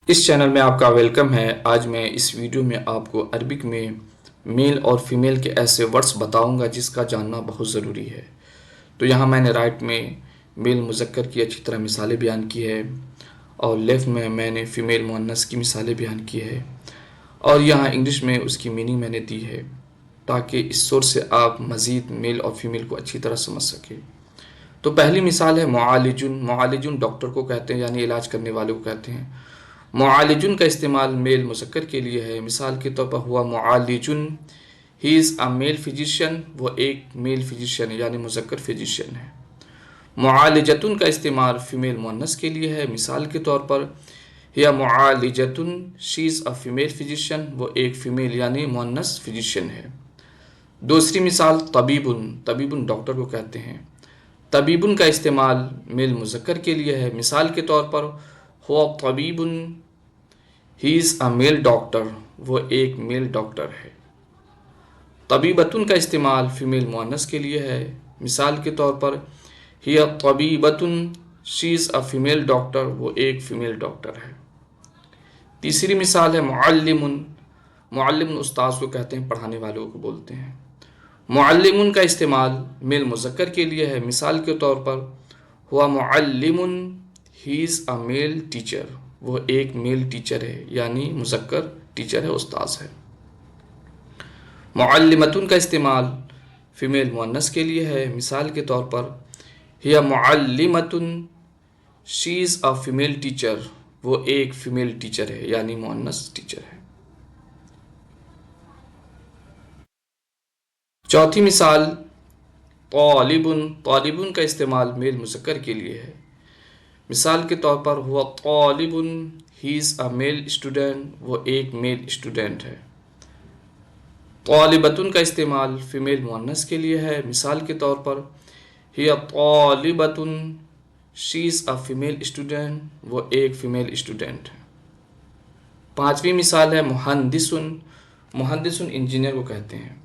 اس channel میں آپ کا ویلکم ہے۔ آج میں اس ویڈیو میں آپ کو عربک میں میل اور فیمیل کے ایسے ورڈز بتاؤں گا جس کا جاننا بہت ضروری ہے۔ تو یہاں میں نے رائٹ میں میل مذکر کی اچھی طرح مثالیں بیان کی ہے، اور لیفٹ میں نے فیمیل مؤنث کی مثالیں بیان کی ہے، اور یہاں انگلش میں اس کی میننگ میں نے دی ہے تاکہ اس سورس سے آپ مزید میل اور فیمیل کو اچھی طرح سمجھ سکیں۔ تو پہلی مثال ہے معالجن۔ معالجن ڈاکٹر کو کہتے ہیں، یعنی علاج کرنے والے کو کہتے ہیں۔ معالجن کا استعمال میل مذکر کے لیے ہے۔ مثال کے طور پر ہوا معالجن، ہی از اے میل فزیشین، وہ ایک میل فزیشین ہے یعنی مذکر فزیشین ہے۔ معالجتن کا استعمال فیمیل مؤنث کے لیے ہے۔ مثال کے طور پر یا معالجتن، شی از اے فیمیل فزیشین، وہ ایک فیمیل یعنی مؤنث فزیشین ہے۔ دوسری مثال طبیبن۔ طبیبن ڈاکٹر کو کہتے ہیں۔ طبیبن کا استعمال میل مذکر کے لیے ہے۔ مثال کے طور پر ہوا طبیبن، ہی از اے میل ڈاکٹر، وہ ایک میل ڈاکٹر ہے۔ طبیبتن کا استعمال فیمیل مؤنث کے لیے ہے۔ مثال کے طور پر ہی طبیبتن، شی از اے فیمیل ڈاکٹر، وہ ایک فیمیل ڈاکٹر ہے۔ تیسری مثال ہے معلمن۔ معلمن استاذ کو کہتے ہیں، پڑھانے والوں کو بولتے ہیں۔ معلمن کا استعمال میل مذکر کے لیے ہے۔ مثال کے طور پر ہوا معلمن، ہی از اے میل ٹیچر، وہ ایک میل ٹیچر ہے یعنی مذکر ٹیچر ہے، استاذ ہے۔ معلمتن کا استعمال فیمیل مؤنث کے لیے ہے۔ مثال کے طور پر ہی معلمتن، شی از اے فیمیل ٹیچر، وہ ایک فیمیل ٹیچر ہے یعنی مؤنث ٹیچر ہے۔ چوتھی مثال طالبن۔ طالبن کا استعمال میل مذکر کے لیے ہے۔ مثال کے طور پر ہوا طالبن، ہی از اے میل اسٹوڈنٹ، وہ ایک میل اسٹوڈنٹ ہے۔ طالبتن کا استعمال فیمیل مؤنث کے لیے ہے۔ مثال کے طور پر ہی طالبتن، شی از اے فیمیل اسٹوڈنٹ، وہ ایک فیمیل اسٹوڈنٹ ہے۔ پانچویں مثال ہے مہندسن۔ مہندسن انجینئر کو کہتے ہیں۔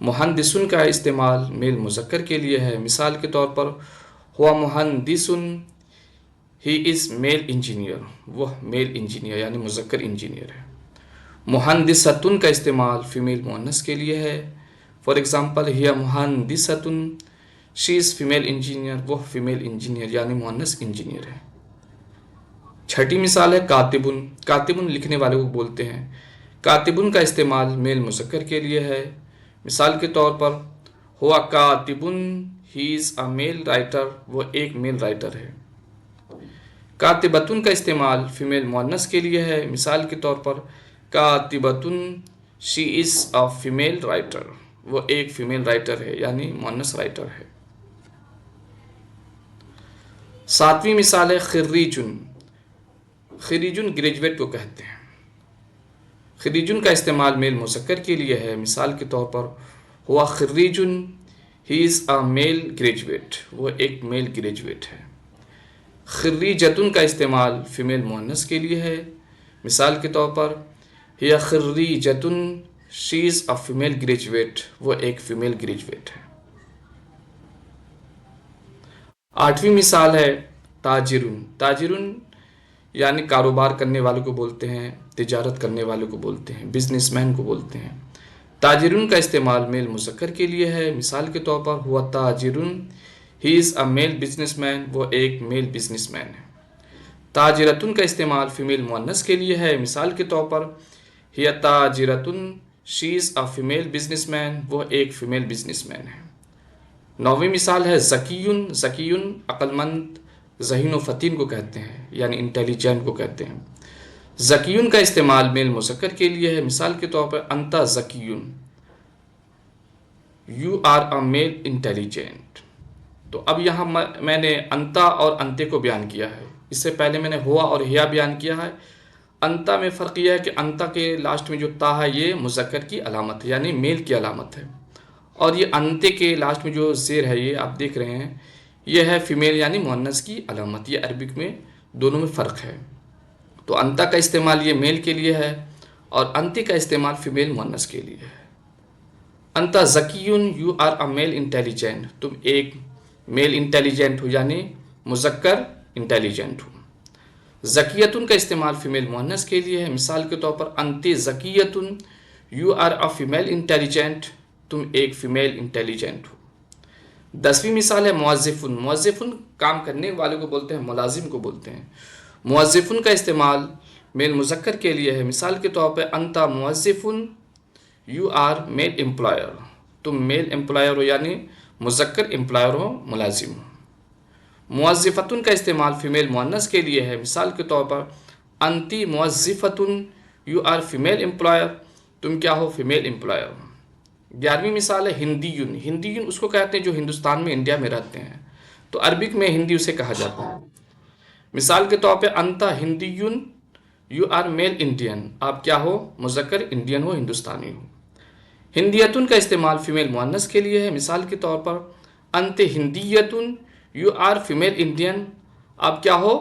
مہندسن کا استعمال میل مذکر کے لیے ہے۔ مثال کے طور پر ہوا مہندسن، ہی از میل انجینئر، وہ میل انجینئر یعنی مذکر انجینئر ہے۔ مہندستن کا استعمال فیمیل مؤنث کے لیے ہے۔ فار ایگزامپل ہی مہندستن، شی از فیمیل انجینئر، وہ فیمیل انجینئر یعنی مؤنث انجینئر ہے۔ چھٹی مثال ہے کاتبن۔ کاتبن لکھنے والے کو بولتے ہیں۔ کاتبن کا استعمال میل مذکر کے لیے ہے۔ مثال کے طور پر ہوا کاتبن، ہی از اے میل رائٹر، وہ ایک میل رائٹر ہے۔ کاتبتن کا استعمال فیمیل مؤنث کے لیے ہے۔ مثال کے طور پر کاتبتن، شی از اے فیمیل رائٹر، وہ ایک فیمیل رائٹر ہے یعنی مؤنث رائٹر ہے۔ ساتویں مثال ہے خریجن۔ خریجن گریجویٹ کو کہتے ہیں۔ خریجن کا استعمال میل مذکر کے لیے ہے۔ مثال کے طور پر ہوا خریجن، ہی از اے میل گریجویٹ، وہ ایک میل گریجویٹ ہے۔ خریجتن کا استعمال فیمیل مؤنث کے لیے ہے۔ مثال کے طور پر ہی خریجتن، شی از اے فیمیل گریجویٹ، وہ ایک فیمیل گریجویٹ ہے۔ آٹھویں مثال ہے تاجرن۔ تاجرن یعنی کاروبار کرنے والوں کو بولتے ہیں، تجارت کرنے والوں کو بولتے ہیں، بزنس مین کو بولتے ہیں۔ تاجرن کا استعمال میل مذکر کے لیے ہے۔ مثال کے طور پر ہوا تاجرن، ہی از اے میل بزنس مین، وہ ایک میل بزنس مین ہے۔ تاجرتن کا استعمال فیمیل مؤنث کے لیے ہے۔ مثال کے طور پر ہی تاجرتن، شی از اے فیمیل بزنس مین، وہ ایک فیمیل بزنس مین ہے۔ نویں مثال ہے ذکیٌ۔ ذکیٌ عقل مند، ذہین و فطن کو کہتے ہیں یعنی انٹیلیجنٹ کو کہتے ہیں۔ ذکیٌ کا استعمال میل مذکر کے لیے ہے۔ مثال کے طور پر انت ذکیٌ، you are a male intelligent. تو اب یہاں میں نے انتا اور انتے کو بیان کیا ہے۔ اس سے پہلے میں نے ہوا اور ہیا بیان کیا ہے۔ انتا میں فرق یہ ہے کہ انتا کے لاسٹ میں جو تا ہے یہ مذکر کی علامت ہے یعنی میل کی علامت ہے، اور یہ انتے کے لاسٹ میں جو زیر ہے یہ آپ دیکھ رہے ہیں، یہ ہے فیمیل یعنی مؤنث کی علامت۔ یہ عربک میں دونوں میں فرق ہے۔ تو انتا کا استعمال یہ میل کے لیے ہے اور انتے کا استعمال فیمیل مؤنث کے لیے ہے۔ انتا ذکیٌ، you are a male intelligent, تم ایک میل انٹیلیجنٹ ہو یعنی مذکر انٹیلیجنٹ ہو۔ ذکیتن کا استعمال فیمیل مؤنث کے لیے ہے، مثال کے طور پر انت ذکیتن، you are a female intelligent, تم ایک فیمیل انٹیلیجنٹ ہو۔ 10ویں مثال ہے موظفن، موظفن کام کرنے والے کو بولتے ہیں، ملازم کو بولتے ہیں۔ موظفن کا استعمال میل مذکر کے لیے ہے، مثال کے طور پہ انت موظفن، یو آر میل امپلائر، تم میل امپلائر ہو یعنی مذکر امپلائر ہو، ملازم ہو۔ موظفتن کا استعمال فیمیل مؤنث کے لیے ہے، مثال کے طور پر انتی موظفتن، یو آر فیمیل امپلائر، تم کیا ہو، فیمیل امپلائر ہو۔ 11ویں مثال ہے ہندیون، ہندیون اس کو کہتے ہیں جو ہندوستان میں، انڈیا میں رہتے ہیں، تو عربک میں ہندی اسے کہا جاتا ہے۔ مثال کے طور پہ انتا ہندیون، یو آر میل انڈین، آپ کیا ہو، مذکر انڈین ہو، ہندوستانی ہو۔ ہندیتن کا استعمال فیمیل مؤنث کے لیے ہے، مثال کے طور پر انت ہندیتن، یو آر فیمیل انڈین، آپ کیا ہو،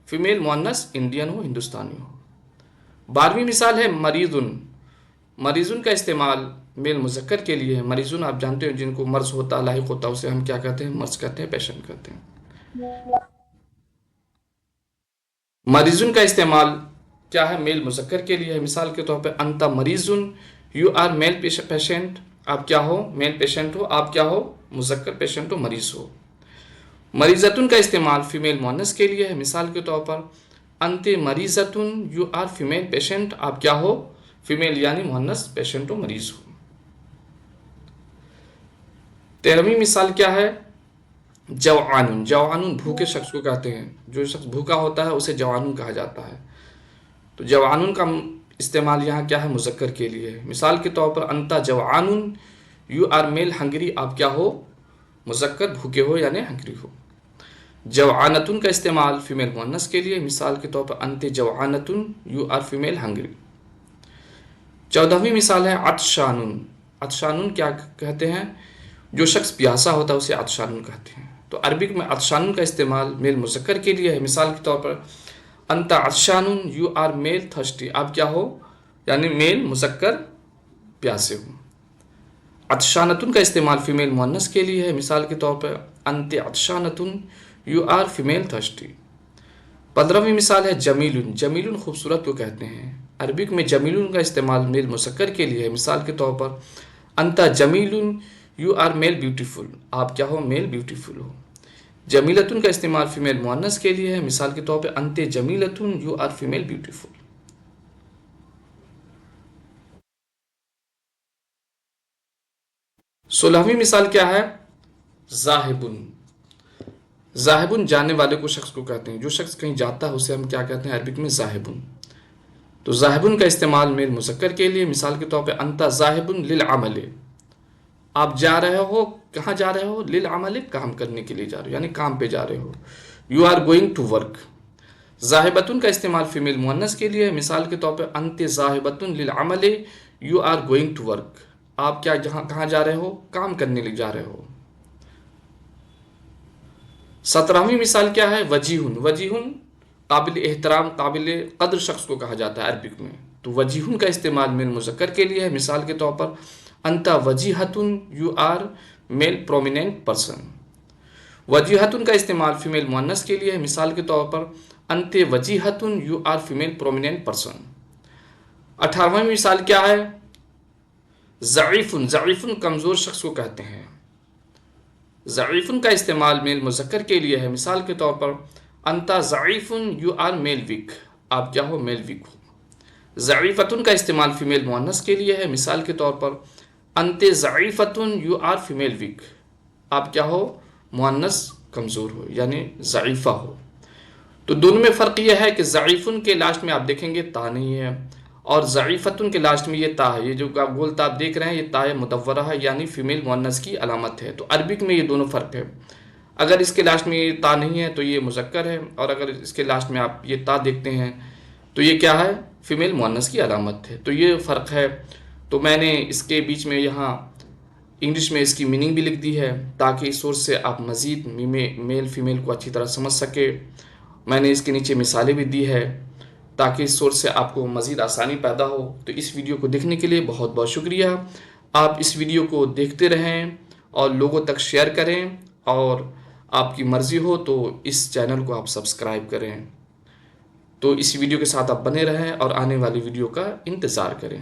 فیمیل مؤنث انڈین ہو، ہندوستانی ہو۔ 12ویں مثال ہے مریضن، مریضن کا استعمال میل مذکر کے لیے ہے، مریضن آپ جانتے ہیں جن کو مرض ہوتا لاحق ہوتا اسے ہم کیا کہتے ہیں، مرض کہتے ہیں، پیشنٹ کہتے ہیں۔ مریضن کا استعمال کیا ہے، میل مذکر کے لیے ہے، مثال کے طور پہ انت مریضن، یو آر میل پیشنٹ، آپ کیا ہو، میل پیشنٹ ہو، آپ کیا ہو، مذکر پیشنٹ ہو، مریض ہو۔ مریضتن کا استعمال فیمیل مؤنث کے لیے ہے، مثال کے طور پر انت مریضتن، یو آر فیمیل پیشنٹ، آپ کیا ہو، فیمیل یعنی مؤنث پیشنٹ ہو، مریض ہو۔ 13ویں مثال کیا ہے، جوعان، جوعان بھوکے شخص کو کہتے ہیں، جو شخص بھوکا ہوتا ہے اسے جوعان کہا جاتا ہے، تو جوعان کا استعمال یہاں کیا ہے، مذکر کے لیے ہے، مثال کے طور پر انت جوعان، یو آر میل ہنگری، آپ کیا ہو، مذکر بھوکے ہو یعنی ہنگری ہو۔ جوعانتن کا استعمال فیمیل مؤنث کے لیے، مثال کے طور پر انت جوعانتن، یو آر فیمیل ہنگری۔ 14ویں مثال ہے عطشانن، عطشانن کیا کہتے ہیں، جو شخص پیاسا ہوتا ہے اسے عطشانن کہتے ہیں، تو عربک میں عطشانن کا استعمال میل مذکر کے لیے ہے، مثال کے طور پر انت عطشانن، یو آر میل تھرسٹی، آپ کیا ہو، یعنی میل مذکر پیاسے ہو۔ عطشانتن کا استعمال فیمیل مؤنث کے لیے ہے، مثال کے طور پر انت عطشانتن، یو آر فیمیل تھرسٹی۔ 15ویں مثال ہے جمیلن، جمیلن خوبصورت کو کہتے ہیں، عربک میں جمیلن کا استعمال میل مذکر کے لیے ہے، مثال کے طور پر انت جمیلن، یو آر میل بیوٹیفل، آپ کیا ہو، میل بیوٹیفل ہو۔ جمیلتن کا استعمال فیمیل مؤنث کے لیے ہے، مثال کے طور پہ انت جمیلتن، یو آر فیمیل بیوٹیفل۔ 16ویں مثال کیا ہے، ذاہبن، ذاہبن جانے والے کو شخص کو کہتے ہیں، جو شخص کہیں جاتا ہے اسے ہم کیا کہتے ہیں، عربک میں ذاہبن، تو ذاہبن کا استعمال میل مذکر کے لیے، مثال کے طور پہ انت ذاہبن للعمل، آپ جا رہے ہو، کہاں جا رہے ہو، للعمل، کام کرنے کے لیے جا رہے ہو یعنی کام پہ جا رہے ہو، you are going to work. ذاہبتن کا استعمال فیمیل مؤنث کے لیے، مثال کے طور پہ انت ذاہبتن للعمل، you are going to work, آپ کیا کہاں جا رہے ہو، کام کرنے کے لیے جا رہے ہو۔ 17ویں مثال کیا ہے، وجیہن، وجیہن قابل احترام، قابل قدر شخص کو کہا جاتا ہے عربک میں، تو وجیہن کا استعمال میل مذکر کے لیے ہے، مثال کے طور پر انت وجیہتن، you are male prominent person. وجیہتن کا استعمال فیمیل مؤنث کے لیے ہے، مثال کے طور پر انت وجیہتن، you are female prominent person. 18ویں مثال کیا ہے، ضعیفن، ضعیفن کمزور شخص کو کہتے ہیں، ضعیفن کا استعمال میل مذکر کے لیے ہے، مثال کے طور پر انت ضعیفن، یو آر میل ویک، آپ کیا ہو، میل ویک ہو۔ ضعیفتن کا استعمال فیمیل مؤنث کے لیے ہے، مثال کے طور پر انت ضعیفتن، یو آر فیمیل ویک، آپ کیا ہو، مؤنث کمزور ہو یعنی ضعیفہ ہو۔ تو دونوں میں فرق یہ ہے کہ ضعیفن کے لاسٹ میں آپ دیکھیں گے تا نہیں ہے، اور ضعیفتن کے لاسٹ میں یہ تا ہے، یہ جو گول تا آپ دیکھ رہے ہیں یہ تا مدورہ ہے یعنی فیمیل مؤنث کی علامت ہے، تو عربک میں یہ دونوں فرق ہے، اگر اس کے لاسٹ میں یہ تا نہیں ہے تو یہ مذکر ہے، اور اگر اس کے لاسٹ میں آپ یہ تا دیکھتے ہیں تو یہ کیا ہے، فیمیل مؤنث کی علامت ہے، تو یہ فرق ہے۔ تو میں نے اس کے بیچ میں یہاں انگلش میں اس کی میننگ بھی لکھ دی ہے تاکہ اس سورس سے آپ مزید میل فیمیل کو اچھی طرح سمجھ سکے، میں نے اس کے نیچے مثالیں بھی دی ہے تاکہ اس سورس سے آپ کو مزید آسانی پیدا ہو۔ تو اس ویڈیو کو دیکھنے کے لیے بہت بہت شکریہ، آپ اس ویڈیو کو دیکھتے رہیں اور لوگوں تک شیئر کریں، اور آپ کی مرضی ہو تو اس چینل کو آپ سبسکرائب کریں۔ تو اس ویڈیو کے ساتھ آپ بنے رہیں اور آنے والی ویڈیو کا انتظار کریں.